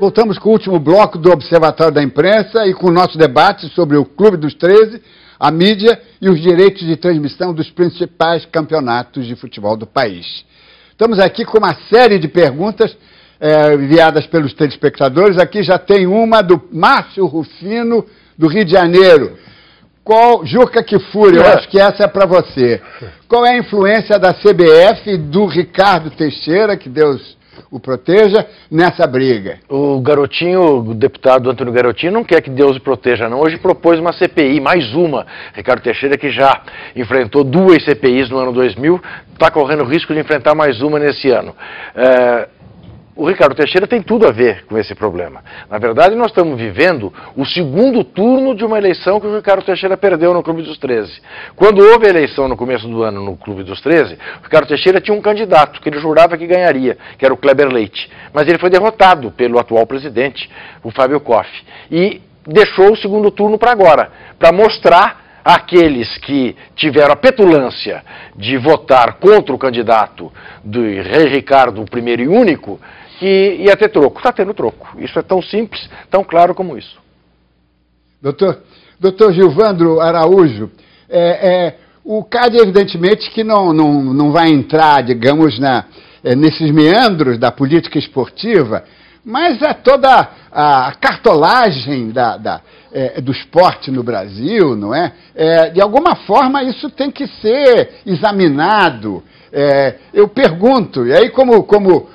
Voltamos com o último bloco do Observatório da Imprensa e com o nosso debate sobre o Clube dos 13, a mídia e os direitos de transmissão dos principais campeonatos de futebol do país. Estamos aqui com uma série de perguntas enviadas pelos telespectadores. Aqui já tem uma do Márcio Rufino, do Rio de Janeiro. Juca Kfouri, eu acho que essa é para você. Qual é a influência da CBF e do Ricardo Teixeira, que Deus o proteja, nessa briga? O deputado Antônio Garotinho, não quer que Deus o proteja, não. Hoje propôs uma CPI, mais uma. Ricardo Teixeira, que já enfrentou 2 CPIs no ano 2000, está correndo risco de enfrentar mais uma nesse ano. O Ricardo Teixeira tem tudo a ver com esse problema. Na verdade, nós estamos vivendo o segundo turno de uma eleição que o Ricardo Teixeira perdeu no Clube dos 13. Quando houve a eleição no começo do ano no Clube dos 13, o Ricardo Teixeira tinha um candidato que ele jurava que ganharia, que era o Kleber Leite. Mas ele foi derrotado pelo atual presidente, o Fábio Koff. E deixou o segundo turno para agora, para mostrar àqueles que tiveram a petulância de votar contra o candidato do Rei Ricardo, o primeiro e único, que ia ter troco. Está tendo troco. Isso é tão simples, tão claro como isso. Doutor Gilvandro Araújo, o CAD, evidentemente, que não vai entrar, digamos, nesses meandros da política esportiva, mas toda a cartolagem do esporte no Brasil, não é? De alguma forma, isso tem que ser examinado. Eu pergunto, e aí como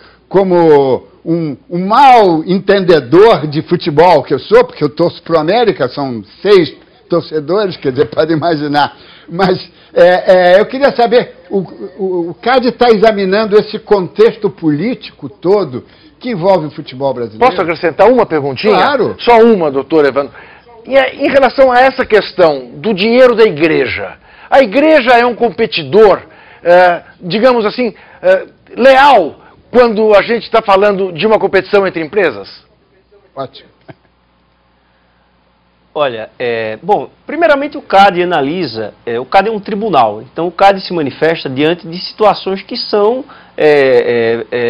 um mau entendedor de futebol que eu sou, porque eu torço para o América, são 6 torcedores, quer dizer, pode imaginar, mas eu queria saber, o CAD está examinando esse contexto político todo que envolve o futebol brasileiro? Posso acrescentar uma perguntinha? Claro. Só uma, doutor Evandro. Em relação a essa questão do dinheiro da igreja, a igreja é um competidor, digamos assim, leal, quando a gente está falando de uma competição entre empresas? Ótimo. Olha, bom, primeiramente o CAD analisa, o CAD é um tribunal, então o CAD se manifesta diante de situações que são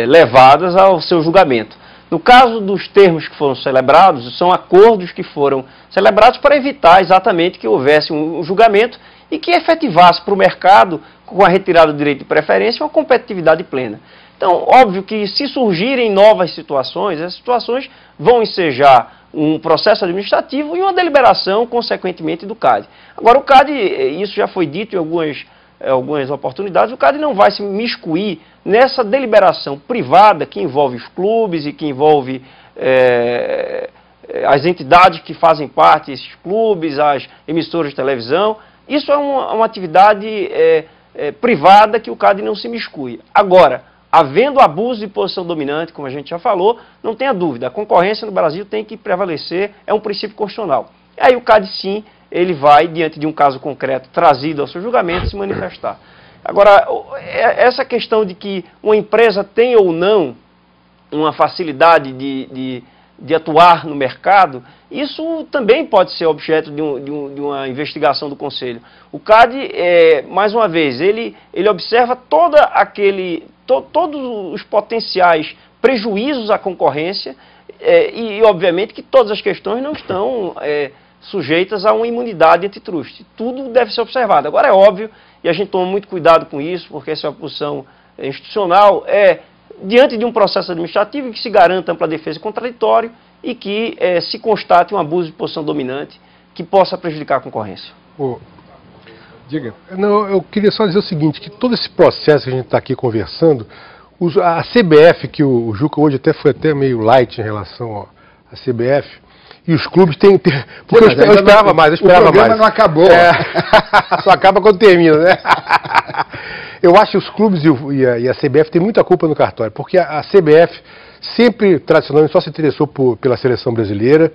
levadas ao seu julgamento. No caso dos termos que foram celebrados, são acordos que foram celebrados para evitar exatamente que houvesse um julgamento e que efetivasse para o mercado, com a retirada do direito de preferência, uma competitividade plena. Então, óbvio que se surgirem novas situações, essas situações vão ensejar um processo administrativo e uma deliberação, consequentemente, do CAD. Agora, o CAD, isso já foi dito em algumas oportunidades, o CAD não vai se miscuir nessa deliberação privada que envolve os clubes e que envolve as entidades que fazem parte desses clubes, as emissoras de televisão. Isso é uma atividade privada que o CAD não se miscui. Agora, havendo abuso de posição dominante, como a gente já falou, não tenha dúvida, a concorrência no Brasil tem que prevalecer, é um princípio constitucional. Aí o CAD, sim, ele vai, diante de um caso concreto trazido ao seu julgamento, se manifestar. Agora, essa questão de que uma empresa tem ou não uma facilidade de atuar no mercado, isso também pode ser objeto de uma investigação do Conselho. O CAD, mais uma vez, ele observa todos os potenciais prejuízos à concorrência e, obviamente, que todas as questões não estão sujeitas a uma imunidade antitruste. Tudo deve ser observado. Agora, é óbvio, e a gente toma muito cuidado com isso, porque essa é uma posição institucional, diante de um processo administrativo que se garanta ampla defesa e contraditório e que se constate um abuso de posição dominante que possa prejudicar a concorrência. Diga. Não, eu queria só dizer o seguinte, que todo esse processo que a gente está aqui conversando, a CBF, que o Juca hoje foi até meio light em relação à CBF, e os clubes têm... Porque eu esperava mais. O programa não acabou. Só acaba quando termina, né? Eu acho que os clubes e a CBF têm muita culpa no cartório, porque a CBF sempre, tradicionalmente, só se interessou pela seleção brasileira.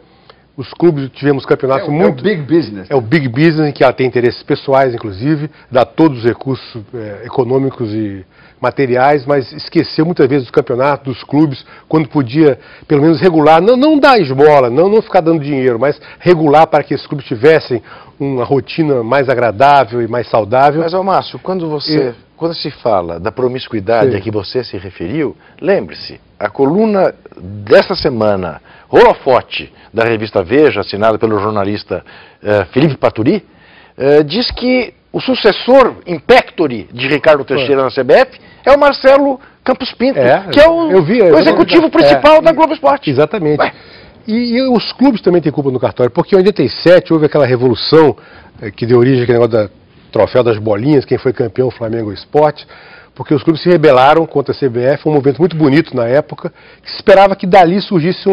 Os clubes tivemos campeonatos muito... É o big business. É o big business, em que ela tem interesses pessoais, inclusive, dá todos os recursos econômicos e materiais, mas esqueceu muitas vezes do campeonato, dos clubes, quando podia, pelo menos, regular, não dar esmola, não ficar dando dinheiro, mas regular para que esses clubes tivessem uma rotina mais agradável e mais saudável. Mas, Márcio, quando se fala da promiscuidade a que você se referiu, lembre-se, a coluna dessa semana, holofote, da revista Veja, assinada pelo jornalista Felipe Paturi, diz que o sucessor in pectore de Ricardo Teixeira na CBF é o Marcelo Campos Pinto, que é o executivo principal da Globo Esporte. Exatamente. E os clubes também têm culpa no cartório, porque em 87 houve aquela revolução que deu origem àquele negócio do troféu das bolinhas, quem foi campeão, o Flamengo Esporte, porque os clubes se rebelaram contra a CBF, um movimento muito bonito na época, que se esperava que dali surgisse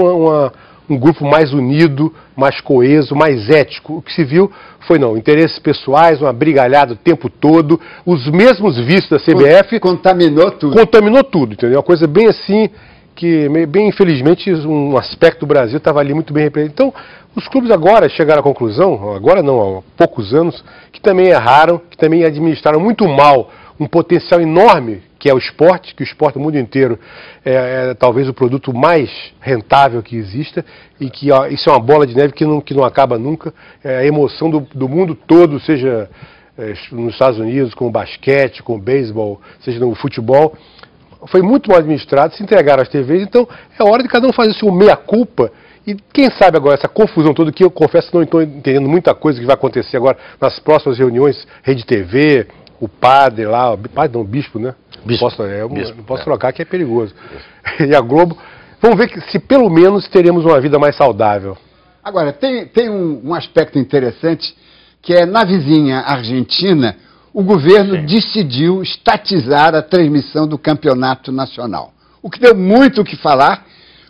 um grupo mais unido, mais coeso, mais ético. O que se viu foi, não, interesses pessoais, uma brigalhada o tempo todo, os mesmos vícios da CBF... Contaminou tudo. Contaminou tudo, entendeu? Uma coisa bem assim, que bem infelizmente um aspecto do Brasil estava ali muito bem representado. Então, os clubes agora chegaram à conclusão, agora não, há poucos anos, que também erraram, que também administraram muito mal um potencial enorme que é o esporte, que o esporte no mundo inteiro é talvez o produto mais rentável que exista, e que isso é uma bola de neve que não acaba nunca, é a emoção do mundo todo, seja nos Estados Unidos, com o basquete, com o beisebol, seja no futebol, foi muito mal administrado, se entregaram às TVs, então é hora de cada um fazer o seu meia-culpa, e quem sabe agora essa confusão toda, que eu confesso que não estou entendendo muita coisa que vai acontecer agora nas próximas reuniões, Rede TV, o padre lá, o bispo, né? Bispo. Não posso trocar, que é perigoso. E a Globo, vamos ver se pelo menos teremos uma vida mais saudável. Agora, tem um aspecto interessante, que é na vizinha Argentina, o governo decidiu estatizar a transmissão do campeonato nacional. O que deu muito o que falar,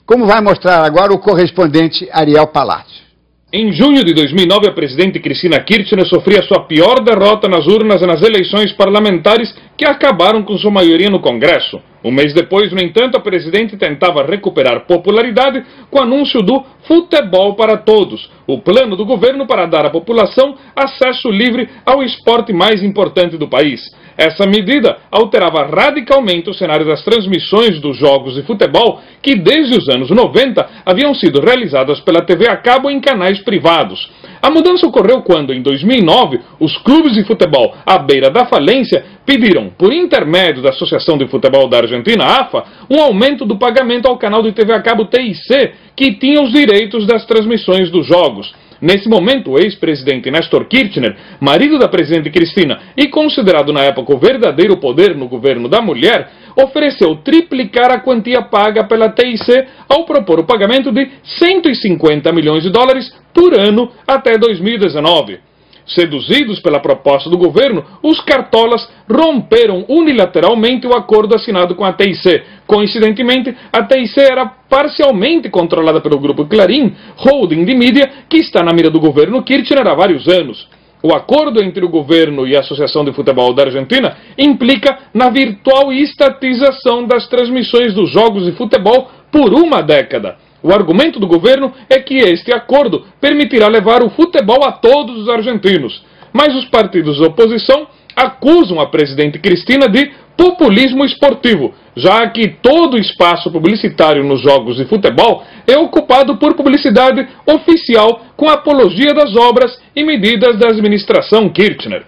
como vai mostrar agora o correspondente Ariel Palácio. Em junho de 2009, a presidente Cristina Kirchner sofria sua pior derrota nas urnas nas eleições parlamentares que acabaram com sua maioria no Congresso. Um mês depois, no entanto, a presidente tentava recuperar popularidade com o anúncio do Futebol para Todos, o plano do governo para dar à população acesso livre ao esporte mais importante do país. Essa medida alterava radicalmente o cenário das transmissões dos jogos de futebol que desde os anos 90 haviam sido realizadas pela TV a cabo em canais privados. A mudança ocorreu quando, em 2009, os clubes de futebol à beira da falência pediram, por intermédio da Associação de Futebol da Argentina, AFA, um aumento do pagamento ao canal de TV a cabo TIC, que tinha os direitos das transmissões dos jogos. Nesse momento, o ex-presidente Néstor Kirchner, marido da presidente Cristina e considerado na época o verdadeiro poder no governo da mulher, ofereceu triplicar a quantia paga pela TIC ao propor o pagamento de 150 milhões de dólares por ano até 2019. Seduzidos pela proposta do governo, os cartolas romperam unilateralmente o acordo assinado com a TIC. Coincidentemente, a TIC era parcialmente controlada pelo grupo Clarim, holding de mídia, que está na mira do governo Kirchner há vários anos. O acordo entre o governo e a Associação de Futebol da Argentina implica na virtual estatização das transmissões dos jogos de futebol por uma década. O argumento do governo é que este acordo permitirá levar o futebol a todos os argentinos. Mas os partidos de oposição acusam a presidente Cristina de populismo esportivo, já que todo o espaço publicitário nos jogos de futebol é ocupado por publicidade oficial com apologia das obras e medidas da administração Kirchner.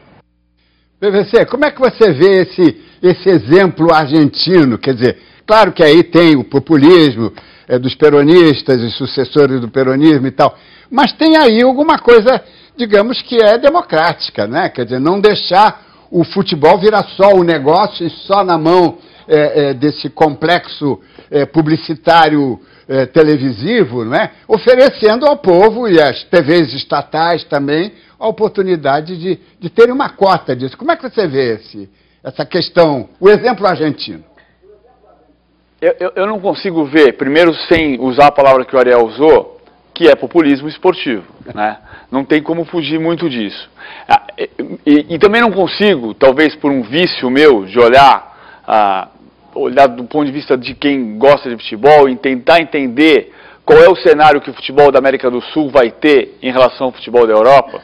PVC, como é que você vê esse exemplo argentino? Quer dizer, claro que aí tem o populismo dos peronistas e sucessores do peronismo e tal, mas tem aí alguma coisa, digamos, que é democrática, né? Quer dizer, não deixar o futebol virar só o negócio e só na mão desse complexo publicitário televisivo, né? Oferecendo ao povo e às TVs estatais também a oportunidade de terem uma cota disso. Como é que você vê essa questão, o exemplo argentino? Eu não consigo ver, primeiro sem usar a palavra que o Ariel usou, que é populismo esportivo, né? Não tem como fugir muito disso. E também não consigo, talvez por um vício meu, de olhar do ponto de vista de quem gosta de futebol e tentar entender qual é o cenário que o futebol da América do Sul vai ter em relação ao futebol da Europa.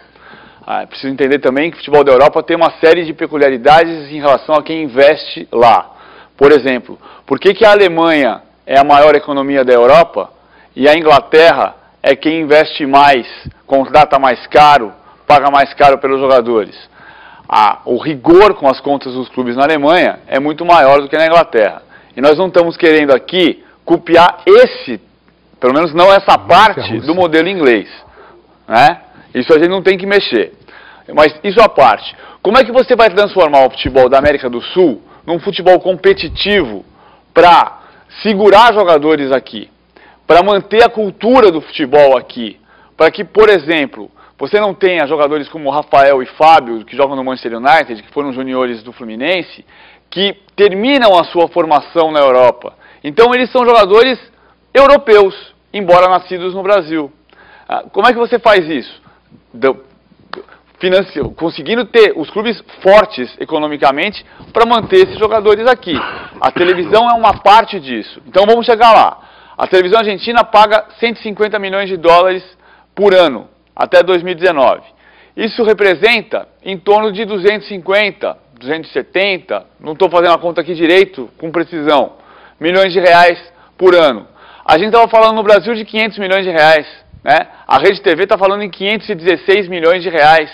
Preciso entender também que o futebol da Europa tem uma série de peculiaridades em relação a quem investe lá. Por exemplo, por que a Alemanha é a maior economia da Europa e a Inglaterra é quem investe mais, contrata mais caro, paga mais caro pelos jogadores? O rigor com as contas dos clubes na Alemanha é muito maior do que na Inglaterra. E nós não estamos querendo aqui copiar pelo menos não essa parte do modelo inglês, né? Isso a gente não tem que mexer. Mas isso à parte. Como é que você vai transformar o futebol da América do Sul num futebol competitivo para segurar jogadores aqui, para manter a cultura do futebol aqui, para que, por exemplo, você não tenha jogadores como Rafael e Fábio, que jogam no Manchester United, que foram juniores do Fluminense, que terminam a sua formação na Europa. Então eles são jogadores europeus, embora nascidos no Brasil. Como é que você faz isso? Conseguindo ter os clubes fortes economicamente para manter esses jogadores aqui. A televisão é uma parte disso. Então vamos chegar lá. A televisão argentina paga 150 milhões de dólares por ano, até 2019. Isso representa em torno de 250, 270, não estou fazendo a conta aqui direito, com precisão, milhões de reais por ano. A gente estava falando no Brasil de 500 milhões de reais, né? A Rede TV está falando em 516 milhões de reais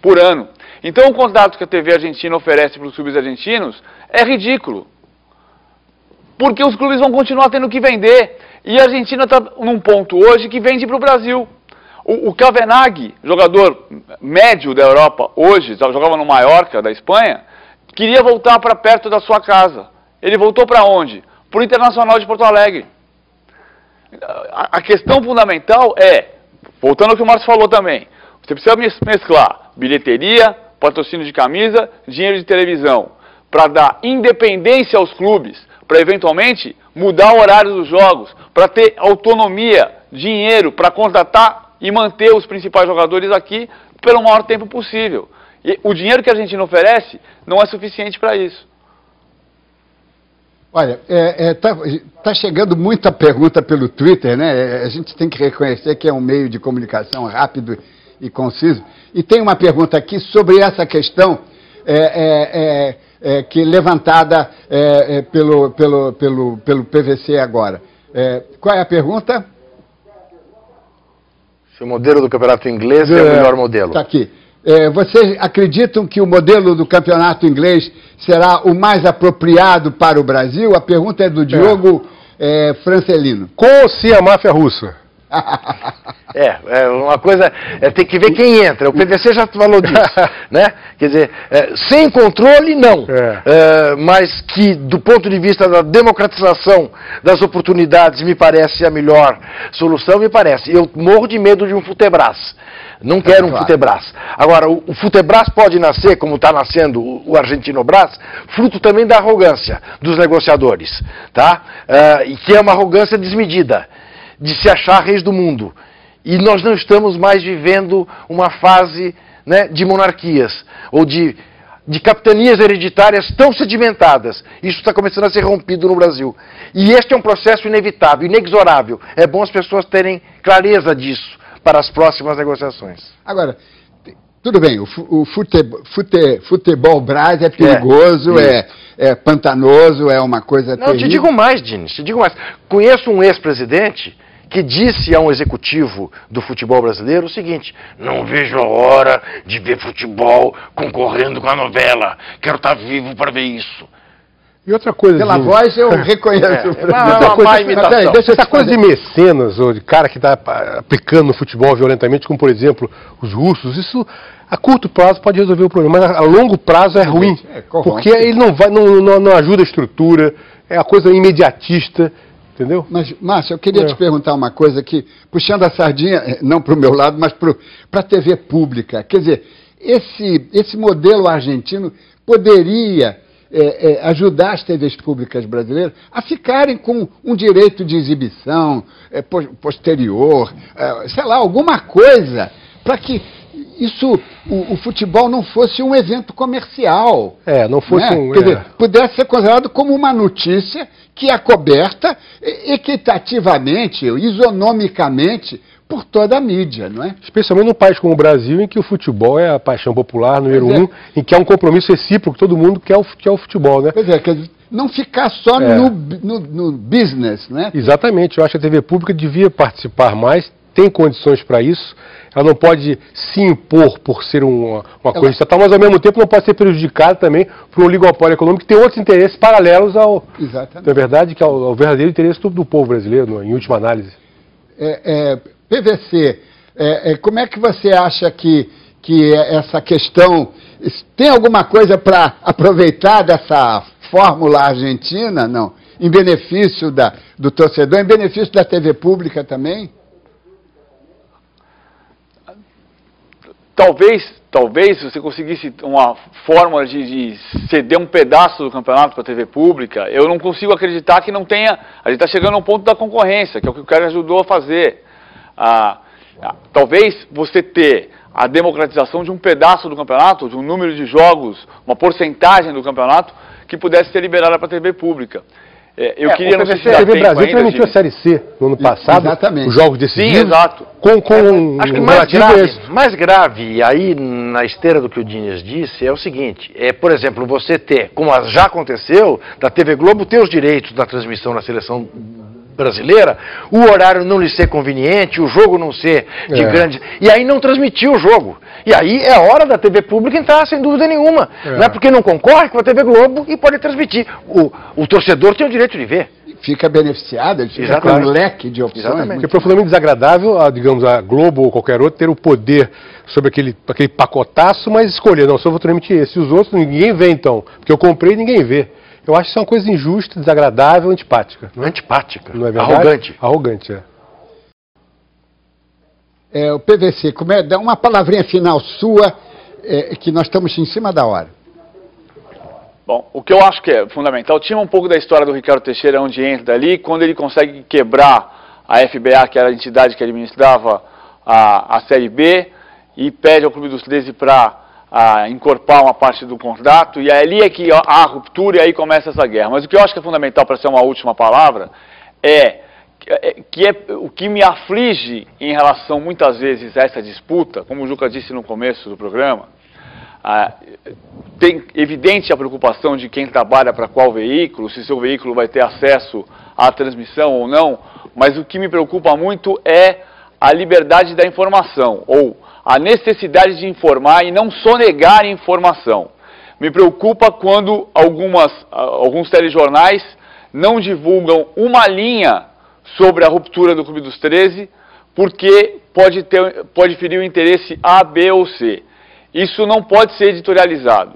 por ano. Então o contrato que a TV argentina oferece para os clubes argentinos é ridículo. Porque os clubes vão continuar tendo que vender. E a Argentina está num ponto hoje que vende para o Brasil. O Cavenaghi, jogador médio da Europa hoje, jogava no Mallorca, da Espanha, queria voltar para perto da sua casa. Ele voltou para onde? Para o Internacional de Porto Alegre. A questão fundamental é, voltando ao que o Márcio falou também, você precisa mesclar bilheteria, patrocínio de camisa, dinheiro de televisão, para dar independência aos clubes, para eventualmente mudar o horário dos jogos, para ter autonomia, dinheiro, para contratar e manter os principais jogadores aqui pelo maior tempo possível. E o dinheiro que a Argentina oferece não é suficiente para isso. Olha, tá chegando muita pergunta pelo Twitter, né? A gente tem que reconhecer que é um meio de comunicação rápido e conciso. E tem uma pergunta aqui sobre essa questão que levantada pelo PVC agora. Qual é a pergunta? Se o modelo do campeonato inglês é o melhor modelo. Está aqui. Vocês acreditam que o modelo do campeonato inglês será o mais apropriado para o Brasil? A pergunta é do Diogo Francelino. Com ou sem a máfia russa? Uma coisa, tem que ver quem entra. O PVC já falou disso, né? Quer dizer, sem controle, não. Mas que, do ponto de vista da democratização das oportunidades, me parece a melhor solução, me parece. Eu morro de medo de um Futebras. Não quero um Futebras. Agora, o Futebras pode nascer, como está nascendo o Argentinobras, fruto também da arrogância dos negociadores, tá? E que é uma arrogância desmedida, de se achar reis do mundo. E nós não estamos mais vivendo uma fase, né, de monarquias, ou de capitanias hereditárias tão sedimentadas. Isso está começando a ser rompido no Brasil. E este é um processo inevitável, inexorável. É bom as pessoas terem clareza disso para as próximas negociações. Agora, tudo bem, o futebol Brás é perigoso, é pantanoso, é uma coisa terrível. Não, te digo mais, Diniz, te digo mais. Conheço um ex-presidente que disse a um executivo do futebol brasileiro o seguinte: não vejo a hora de ver futebol concorrendo com a novela, quero estar vivo para ver isso. E outra coisa... Pela voz eu reconheço. Essa coisa de mecenas, ou de cara que está aplicando no futebol violentamente, como por exemplo os russos, isso a curto prazo pode resolver o problema, mas a longo prazo é ruim, porque ele não ajuda a estrutura, é a coisa imediatista, entendeu? Mas, Márcio, eu queria te perguntar uma coisa aqui, puxando a sardinha, não para o meu lado, mas para a TV pública. Quer dizer, esse modelo argentino poderia ajudar as TVs públicas brasileiras a ficarem com um direito de exibição posterior, sei lá, alguma coisa, para que o futebol não fosse um evento comercial. Não fosse Quer dizer, pudesse ser considerado como uma notícia que é coberta equitativamente, isonomicamente, por toda a mídia, não é? Especialmente num país como o Brasil, em que o futebol é a paixão popular número um, em que há um compromisso recíproco, todo mundo quer o futebol, né? Pois é, quer dizer, não ficar só no business, né? Exatamente, eu acho que a TV pública devia participar mais, tem condições para isso, ela não pode se impor por ser uma coisa estatal, mas ao mesmo tempo não pode ser prejudicada também por um oligopólio econômico que tem outros interesses paralelos ao, na verdade, que ao verdadeiro interesse do povo brasileiro, em última análise. PVC, como é que você acha que essa questão, tem alguma coisa para aproveitar dessa fórmula argentina, não? Em benefício do torcedor, em benefício da TV pública também? Talvez você conseguisse uma fórmula de ceder um pedaço do campeonato para a TV pública. Eu não consigo acreditar que não tenha. A gente está chegando ao ponto da concorrência, que é o que o cara ajudou a fazer. Talvez você ter a democratização de um pedaço do campeonato, de um número de jogos, uma porcentagem do campeonato que pudesse ser liberada para a TV pública. Eu queria não sei se a TV Brasil transmitiu a Série C no ano passado, exatamente, os jogos decisivos. Sim, exato. Acho que mais grave, e aí na esteira do que o Diniz disse, é o seguinte, por exemplo, você ter, como já aconteceu, da TV Globo ter os direitos da transmissão na seleção brasileira, o horário não lhe ser conveniente, o jogo não ser de grande... E aí não transmitir o jogo. E aí é hora da TV pública entrar, sem dúvida nenhuma. Não é porque não concorre com a TV Globo e pode transmitir. O torcedor tem o direito de ver. Fica beneficiado, ele fica com um leque de opções. Exatamente. Porque é profundamente desagradável, digamos, a Globo ou qualquer outro ter o poder sobre aquele pacotaço, mas escolher, não, só vou transmitir esse. E os outros, ninguém vê então, porque eu comprei e ninguém vê. Eu acho que isso é uma coisa injusta, desagradável, antipática. Não é? Antipática. Não é verdade? Arrogante. Arrogante, o PVC, dá uma palavrinha final sua, que nós estamos em cima da hora. Bom, o que eu acho que é fundamental, tinha um pouco da história do Ricardo Teixeira, onde entra ali, quando ele consegue quebrar a FBA, que era a entidade que administrava a Série B, e pede ao Clube dos 13 para encorpar uma parte do contrato, e ali é que há a ruptura e aí começa essa guerra. Mas o que eu acho que é fundamental, para ser uma última palavra, o que me aflige em relação muitas vezes a essa disputa, como o Juca disse no começo do programa, tem evidente a preocupação de quem trabalha para qual veículo, se seu veículo vai ter acesso à transmissão ou não, mas o que me preocupa muito é a liberdade da informação, ou a necessidade de informar e não sonegar informação. Me preocupa quando alguns telejornais não divulgam uma linha sobre a ruptura do Clube dos 13, porque pode ferir o interesse A, B ou C. Isso não pode ser editorializado.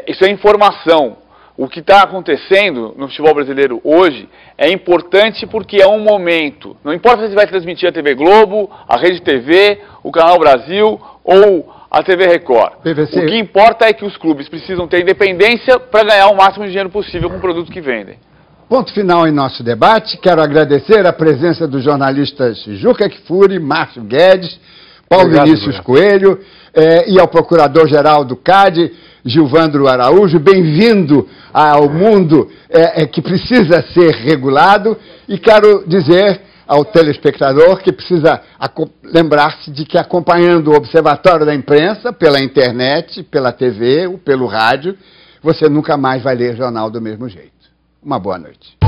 Isso é informação. O que está acontecendo no futebol brasileiro hoje é importante porque é um momento. Não importa se vai transmitir a TV Globo, a Rede TV, o Canal Brasil ou a TV Record. PVC. O que importa é que os clubes precisam ter independência para ganhar o máximo de dinheiro possível com o produto que vendem. Ponto final em nosso debate. Quero agradecer a presença dos jornalistas Juca Kfouri, Márcio Guedes, Paulo Vinícius Coelho e ao Procurador-Geral do CAD, Gilvandro Araújo. Bem-vindo ao mundo que precisa ser regulado, e quero dizer ao telespectador que precisa lembrar-se de que, acompanhando o Observatório da Imprensa pela internet, pela TV ou pelo rádio, você nunca mais vai ler jornal do mesmo jeito. Uma boa noite.